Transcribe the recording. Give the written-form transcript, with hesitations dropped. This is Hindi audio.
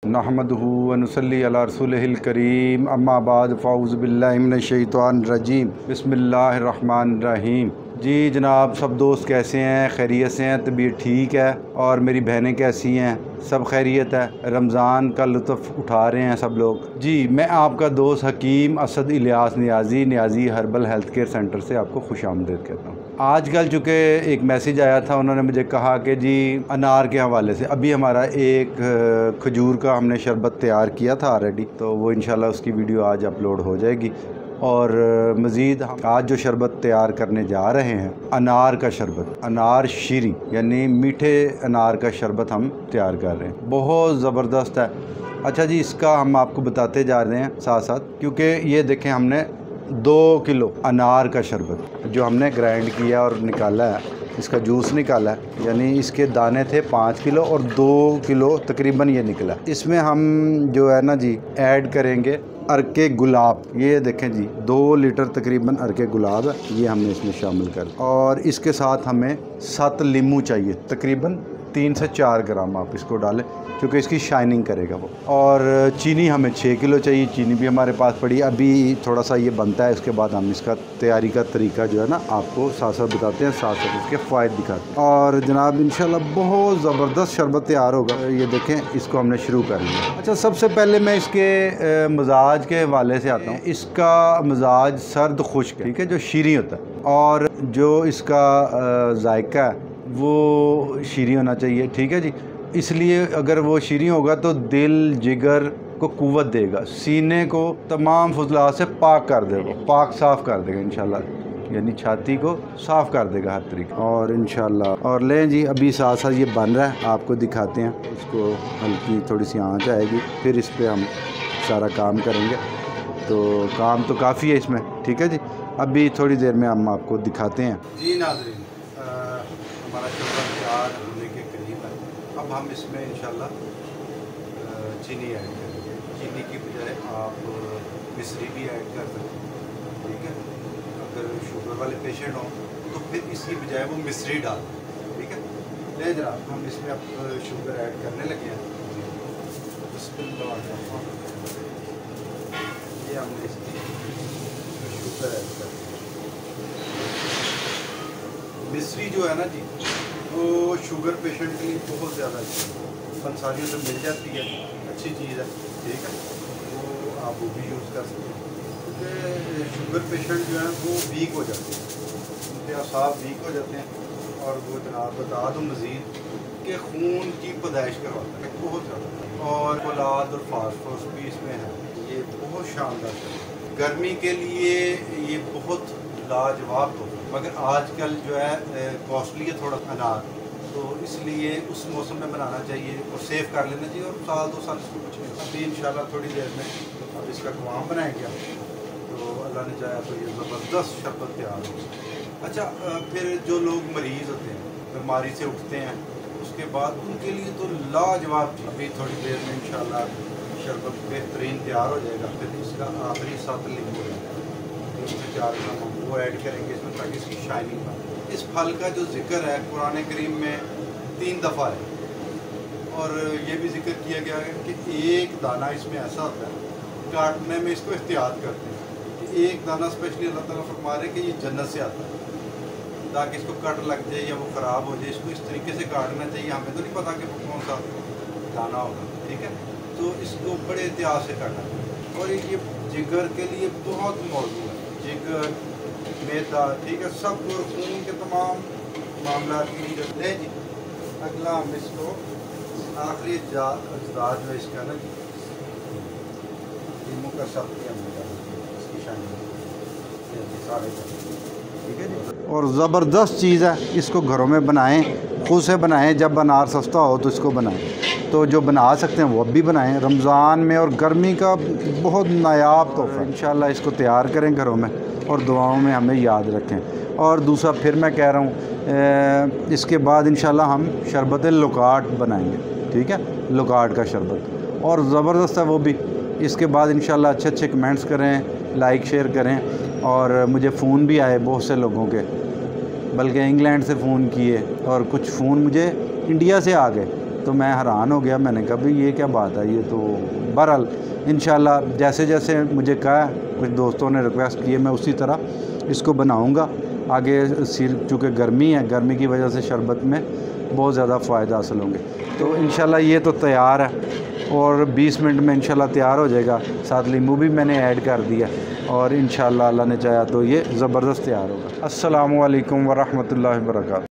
नहमदुहु व नुसल्ली अला रसूलिहिल करीम अम्मा बाद फ़ाउज़ु बिल्लाहि मिनश शैतानिर रजीम बिस्मिल्लाहिर रहमानिर रहीम। जी जनाब, सब दोस्त कैसे हैं? खैरियत से हैं? तबीयत ठीक है? और मेरी बहनें कैसी हैं? सब खैरियत है? रमज़ान का लुत्फ़ उठा रहे हैं सब लोग? जी मैं आपका दोस्त हकीम Asad Ilyas Niazi herbal health care centre से आपको खुशामदीद कहता हूँ। आजकल चूँकि एक मैसेज आया था, उन्होंने मुझे कहा कि जी अनार के हवाले से अभी हमारा एक खजूर का हमने शरबत तैयार किया था ऑलरेडी, तो वो इंशाल्लाह उसकी वीडियो आज अपलोड हो जाएगी। और मज़ीद हम आज जो शरबत तैयार करने जा रहे हैं, अनार का शरबत, अनार शीरी यानी मीठे अनार का शरबत हम तैयार कर रहे हैं। बहुत ज़बरदस्त है। अच्छा जी, इसका हम आपको बताते जा रहे हैं साथ साथ, क्योंकि ये देखें हमने 2 किलो अनार का शरबत जो हमने ग्राइंड किया और निकाला है, इसका जूस निकाला है, यानी इसके दाने थे 5 किलो और 2 किलो तकरीबन ये निकला। इसमें हम जो है ना जी ऐड करेंगे अरके गुलाब। ये देखें जी 2 लीटर तकरीबन अरके गुलाब है, ये हमने इसमें शामिल कर। और इसके साथ हमें 7 लीमू चाहिए, तकरीबन 3 से 4 ग्राम आप इसको डालें क्योंकि इसकी शाइनिंग करेगा वो। और चीनी हमें 6 किलो चाहिए, चीनी भी हमारे पास पड़ी। अभी थोड़ा सा ये बनता है, इसके बाद हम इसका तैयारी का तरीका जो है ना आपको साथ साथ बताते हैं, साथ साथ इसके फ़ायदे दिखाते हैं। और जनाब इंशाल्लाह बहुत ज़बरदस्त शरबत तैयार होगा। ये देखें, इसको हमने शुरू कर लिया। अच्छा, सबसे पहले मैं इसके मिजाज के हवाले से आता हूँ। इसका मिजाज सर्द खुश्क है, ठीक है, जो शीरी होता है, और जो इसका जायका है वो शीरी होना चाहिए, ठीक है जी। इसलिए अगर वो शीरी होगा तो दिल जिगर को कुव्वत देगा, सीने को तमाम फजलात से पाक कर देगा, पाक साफ़ कर देगा इंशाल्लाह, यानी छाती को साफ़ कर देगा हर तरीके। और इंशाल्लाह और लें जी, अभी साथ साथ ये बन रहा है, आपको दिखाते हैं। इसको हल्की थोड़ी सी आँच आएगी, फिर इस पर हम सारा काम करेंगे। तो काम तो काफ़ी है इसमें, ठीक है जी। अभी थोड़ी देर में हम आपको दिखाते हैं। जी नाज़रीन, हमारा शरबत तैयार होने के करीब है। अब हम इसमें इंशाल्लाह चीनी ऐड करेंगे। चीनी की बजाय आप मिश्री भी ऐड कर सकते हैं, ठीक है। अगर शुगर वाले पेशेंट हों तो फिर इसकी बजाय वो मिश्री डाल, ठीक है। ले जनाब, हम इसमें अब शुगर ऐड करने लगे हैं। ये हमने इसकी शुगर ऐड कर, मिश्री जो है ना जी वो शुगर पेशेंट के लिए बहुत ज़्यादा अच्छी है, पंसारियों से मिल जाती है, अच्छी चीज़ है, ठीक है। वो आप वो भी यूज़ कर सकते हैं, क्योंकि शुगर पेशेंट जो है वो वीक हो जाते हैं, उनके असाब वीक हो जाते हैं। और वो जनाब बता दूँ मज़ीद कि खून की पैदाइश करवाता है बहुत ज़्यादा, और औलाद और फास्फोरस भी इसमें है। ये बहुत शानदार है, गर्मी के लिए ये बहुत लाजवाब हो, मगर आजकल जो है कॉस्टली है थोड़ा अनार, तो इसलिए उस मौसम में बनाना चाहिए और सेव कर लेना चाहिए, और साल 2 साल इसको कुछ नहीं। अभी इंशाल्लाह थोड़ी देर में अब इसका कवाम बनाएंगे हम, तो अल्लाह ने चाहा तो ये ज़बरदस्त शरबत तैयार हो। अच्छा, फिर जो लोग मरीज़ होते हैं, बीमारी से उठते हैं, उसके बाद उनके लिए तो लाजवाब। अभी थोड़ी देर में इंशाल्लाह शरबत बेहतरीन तैयार हो जाएगा। फिर इसका आखिरी 7 लीमू है, 3 से 4 ग्राम हम वो ऐड करेंगे इसमें, ताकि इसकी शाइनिंग बने। इस फल का जो जिक्र है कुरान करीम में 3 दफ़ा है, और ये भी जिक्र किया गया है कि एक दाना इसमें ऐसा होता है, काटने में इसको एहतियात करते हैं कि एक दाना स्पेशली अल्लाह ताला फरमा रहे कि ये जन्नत से आता है, ताकि इसको कट लग जाए या वो ख़राब हो जाए, इसको इस तरीके से काटना चाहिए। हमें तो नहीं पता कि वो कौन सा दाना होगा, ठीक है, तो इसको बड़े एहतियात से काटना है। और ये जिगर के लिए बहुत मौजूद है, जिगर मैदा, ठीक है, सब खून के तमाम मामला की ले जी। अगला हम इसको आखिरी अजदाद जो इसका ना लीमू का सब्जी हमने डाला, इसकी शाइनिंग सारे, ठीक है जी। और ज़बरदस्त चीज़ है, इसको घरों में बनाएं, खुद से बनाएं। जब अनार सस्ता हो तो इसको बनाएं, तो जो बना सकते हैं वो अब भी बनाएं। रमज़ान में और गर्मी का बहुत नायाब तोहफ़ा, इंशाल्लाह इसको तैयार करें घरों में, और दुआओं में हमें याद रखें। और दूसरा फिर मैं कह रहा हूँ, इसके बाद इंशाल्लाह हम शरबत लुकाट बनाएंगे, ठीक है, लुकाट का शरबत, और ज़बरदस्त है वो भी। इसके बाद इंशाल्लाह अच्छे अच्छे कमेंट्स करें, लाइक शेयर करें। और मुझे फ़ोन भी आए बहुत से लोगों के, बल्कि इंग्लैंड से फ़ोन किए, और कुछ फ़ोन मुझे इंडिया से आ गए, तो मैं हैरान हो गया। मैंने कहा भाई ये क्या बात है, ये तो बहरहाल इंशाल्लाह जैसे जैसे मुझे कहा, कुछ दोस्तों ने रिक्वेस्ट की है, मैं उसी तरह इसको बनाऊँगा आगे। चूँकि गर्मी है, गर्मी की वजह से शरबत में बहुत ज़्यादा फ़ायदा हासिल होंगे। तो इंशाल्लाह ये तो तैयार है और 20 मिनट में इंशाल्लाह तैयार हो जाएगा। साथ नींबू भी मैंने ऐड कर दिया और इंशाल्लाह अल्लाह ने चाहा तो ये ज़बरदस्त तैयार होगा। अस्सलामु अलैकुम व रहमतुल्लाहि व बरकातहू।